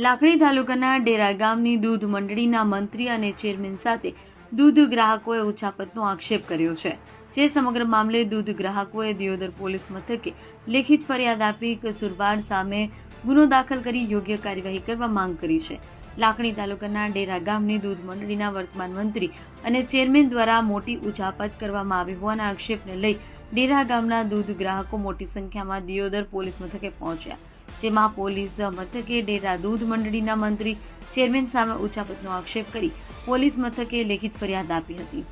લાખણી તાલુકાના ડેરા ગામની દૂધ મંડળીના મંત્રી અને ચેરમેન સાથે દૂધ ગ્રાહકોએ ઉચાપતનો આક્ષેપ કર્યો છે, જે સમગ્ર મામલે દૂધ ગ્રાહકોએ દિયોદર પોલીસ મથકે લેખિત ફરિયાદ આપી કસૂરવાર સામે ગુનો દાખલ કરી યોગ્ય કાર્યવાહી કરવા માંગ કરી છે. લાખણી તાલુકાના ડેરા ગામની દૂધ મંડળીના વર્તમાન મંત્રી અને ચેરમેન દ્વારા મોટી ઉચાપત કરવામાં આવી હોવાના આક્ષેપને લઈ ડેરા ગામના દૂધ ગ્રાહકો મોટી સંખ્યામાં દિયોદર પોલીસ મથકે પહોંચ્યા, જેમાં પોલીસ મથકે ડેરા દૂધ મંડળીના મંત્રી ચેરમેન સામે ઉચાપતનો આક્ષેપ કરી પોલીસ મથકે લેખિત ફરિયાદ આપી હતી.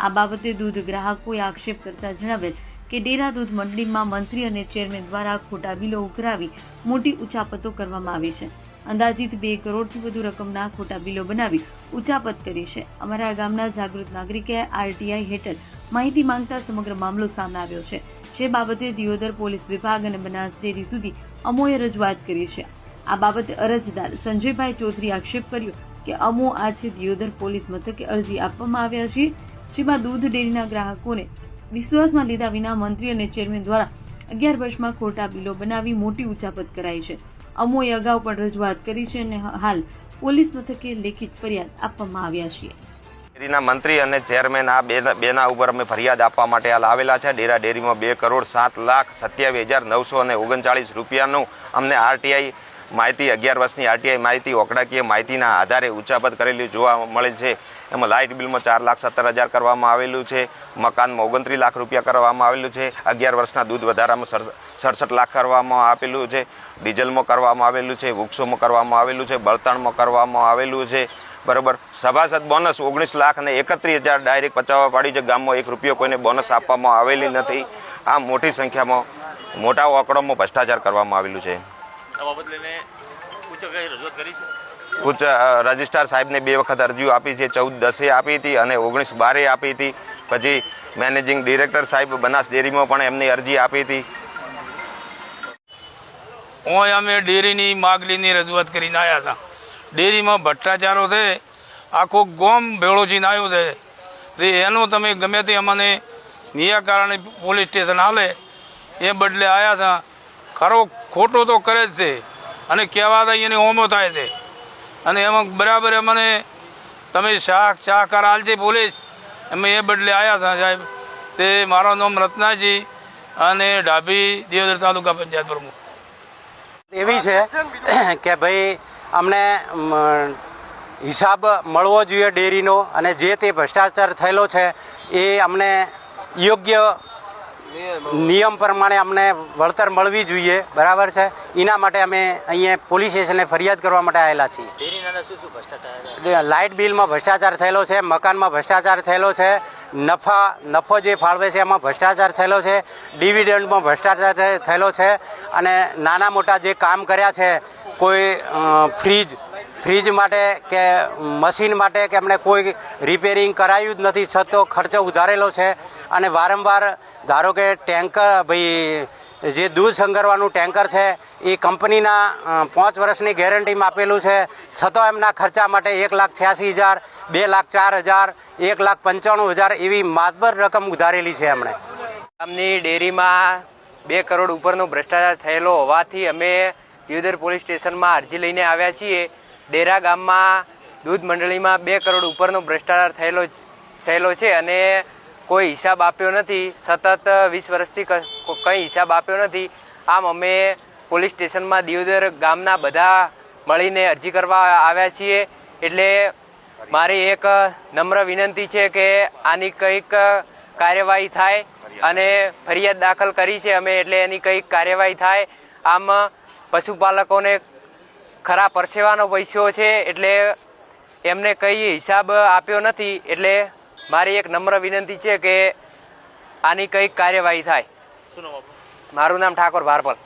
આ બાબતે દૂધ ગ્રાહકોએ આક્ષેપ કરતા જણાવેલ કે ડેરા દૂધ મંડળીમાં મંત્રી અને ચેરમેન દ્વારા ખોટા બિલો ઉઘરાવી મોટી ઉચાપતો કરવામાં આવી છે. અંદાજિત 2 કરોડથી વધુ રકમના ખોટા બિલો બનાવી ઉચાપત કરી છે. અમારા ગામના જાગૃત નાગરિકે આરટીઆઈ હેઠળ માહિતી માંગતા સમગ્ર મામલો સામે આવ્યો છે, જે બાબતે દિયોદર પોલીસ વિભાગ અને બનાસ ડેરી સુધી અમોએ રજૂઆત કરી છે. આ બાબતે અરજદાર સંજયભાઈ ચૌધરી આક્ષેપ કર્યો કે અમો આજે દિયોદર પોલીસ મથકે અરજી આપવામાં આવ્યા છે, જેમાં દૂધ ડેરીના ગ્રાહકોને વિશ્વાસમાં લીધા વિના મંત્રી અને ચેરમેન દ્વારા 11 વર્ષમાં ખોટા બિલો બનાવી મોટી ઉચાપત કરાઈ છે. અમોએ અગાઉ પણ રજૂઆત કરી છે અને હાલ પોલીસ મથકે લેખિત ફરિયાદ આપવામાં આવ્યા છે. ડેરીના મંત્રી અને ચેરમેન આ બેના ઉપર અમે ફરિયાદ આપવા માટે હાલ આવેલા છે. ડેરા ડેરીમાં 2,07,27,939 રૂપિયાનું અમને આરટીઆઈ માહિતી 11 વર્ષની આરટીઆઈ માહિતી ઓકડાકીય માહિતીના આધારે ઉચાપત કરેલી જોવા મળે છે. એમાં લાઇટ બિલમાં 4,70,000 કરવામાં આવેલું છે, મકાનમાં 29 લાખ રૂપિયા કરવામાં આવેલું છે, 11 વર્ષના દૂધ વધારામાં 67 લાખ કરવામાં આપેલું છે, ડીઝલમાં કરવામાં આવેલું છે, વૃક્ષોમાં કરવામાં આવેલું છે, બળતણમાં કરવામાં આવેલું છે. બરાબર. સભાસદ બોનસ 19 લાખ અને 31,000 ડાયરેક્ટ પચાવવા પાડી છે. ગામમાં 1 રૂપિયો કોઈને બોનસ આપવામાં આવેલી નથી. આ મોટી સંખ્યામાં મોટા આંકડામાં ભ્રષ્ટાચાર કરવામાં આવેલું છે. ઉચ્ચ રજિસ્ટ્રાર સાહેબને 2 વખત અરજીઓ આપી છે. 14/10 આપી હતી અને 19/12 આપી હતી. પછી મેનેજિંગ ડિરેક્ટર સાહેબ બનાસ ડેરીમાં પણ એમની અરજી આપી હતી. અમે ડેરીની માગણીની રજૂઆત કરીને આવ્યા હતા. ડેરીમાં ભ્રષ્ટાચારો છે, આખો ગોમ ભેળો જઈને આવ્યો છે. તે એનું તમે ગમે તે અમને નિરાકરણ પોલીસ સ્ટેશન હાલે એ બદલે આવ્યા હતા. ખરો ખોટો તો કરે જ છે અને કહેવા હતા એને હોમો થાય છે અને એમાં બરાબર અમને તમે સહકાર હાલશે પોલીસ અમે એ બદલે આવ્યા હતા સાહેબ. તે મારું નામ રત્નાજી અને ડાભી દિયોદર તાલુકા પંચાયત પ્રમુખ. એવી છે કે ભાઈ અમને હિસાબ મળવો જોઈએ ડેરીનો અને જે તે ભ્રષ્ટાચાર થયેલો છે એ અમને યોગ્ય નિયમ પ્રમાણે અમને વળતર મળવી જોઈએ. બરાબર છે. એના માટે અમે અહીંયા પોલીસ સ્ટેશને ફરિયાદ કરવા માટે આવેલા છીએ. લાઇટ બિલમાં ભ્રષ્ટાચાર થયેલો છે, મકાનમાં ભ્રષ્ટાચાર થયેલો છે, નફો જે ફાળવે છે એમાં ભ્રષ્ટાચાર થયેલો છે, ડિવિડન્ડમાં ભ્રષ્ટાચાર થયેલો છે અને નાના મોટા જે કામ કર્યા છે, કોઈ ફ્રીજ માટે કે મશીન માટે કે એમણે કોઈ રિપેરિંગ કરાયું જ નથી, છતાં ખર્ચો ઉધારેલો છે. અને વારંવાર ધારો કે ટેન્કર ભાઈ જે દૂધ સંગ્રહવાનું ટેન્કર છે એ કંપનીના 5 વર્ષની ગેરંટીમાં આપેલું છે, છતાં એમના ખર્ચા માટે 1,86,000, 2,04,000, 1,95,000 એવી માતબર રકમ ઉધારેલી છે એમણે. ગામની ડેરીમાં 2 કરોડ ઉપરનો ભ્રષ્ટાચાર થયેલો હોવાથી અમે દિયોદર પોલીસ સ્ટેશનમાં અરજી લઈને આવ્યા છીએ. ડેરા ગામમાં દૂધ મંડળીમાં 2 કરોડ ઉપરનો ભ્રષ્ટાચાર થયેલો છે અને કોઈ હિસાબ આપ્યો નથી. સતત 20 વર્ષથી કંઈ હિસાબ આપ્યો નથી. આમ અમે પોલીસ સ્ટેશનમાં દિયોદર ગામના બધા મળીને અરજી કરવા આવ્યા છીએ. એટલે મારી એક નમ્ર વિનંતી છે કે આની કંઈક કાર્યવાહી થાય અને ફરિયાદ દાખલ કરી છે અમે, એટલે એની કંઈક કાર્યવાહી થાય. આમ પશુપાલકોને ખરા પરસેવાનો પૈસો છે, એટલે એમને કંઈ હિસાબ આપ્યો નથી. એટલે મારી એક નમ્ર વિનંતી છે કે આની કંઈક કાર્યવાહી થાય. મારું નામ ઠાકોર ભારપલ.